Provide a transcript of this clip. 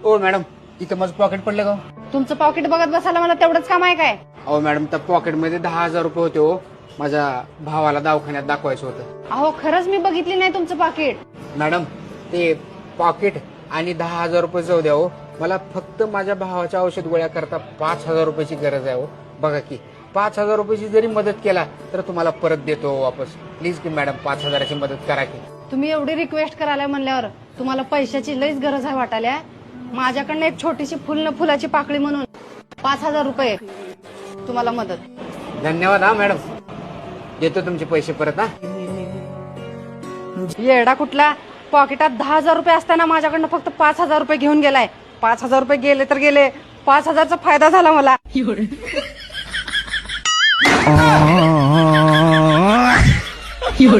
हो मॅडम, इथं माझं पॉकेट पडलं का? तुमचं पॉकेट बघत बसायला मला तेवढंच काम आहे काय? अहो मॅडम, त्या पॉकेटमध्ये 10,000 रुपये होते हो. माझ्या भावाला दवाखान्यात दाखवायचं होतं. अहो खरंच मी बघितली नाही तुमचं पाकिट. मॅडम, ते पॉकेट आणि 10,000 रुपये जाऊ द्या हो. मला फक्त माझ्या भावाच्या औषध गोळ्या करता 5,000 रुपयाची गरज आहे हो. बघा की 5,000 रुपयाची जरी मदत केला तर तुम्हाला परत देतो वापस. प्लीज की मॅडम, 5,000ची मदत करा की. तुम्ही एवढी रिक्वेस्ट करायला म्हणल्यावर तुम्हाला पैशाची लईच गरज आहे वाटायला. माझ्याकडनं एक छोटीशी फुलाची पाकळी म्हणून 5,000 रुपये तुम्हाला मदत. धन्यवाद हा मॅडम, देतो तुमचे पैसे परत. हा येडा कुठला, पॉकेटात 10,000 रुपये असताना माझ्याकडनं फक्त 5,000 रुपये घेऊन गेलाय. 5,000 रुपये गेले तर गेले, 5,000चा फायदा झाला मला. You're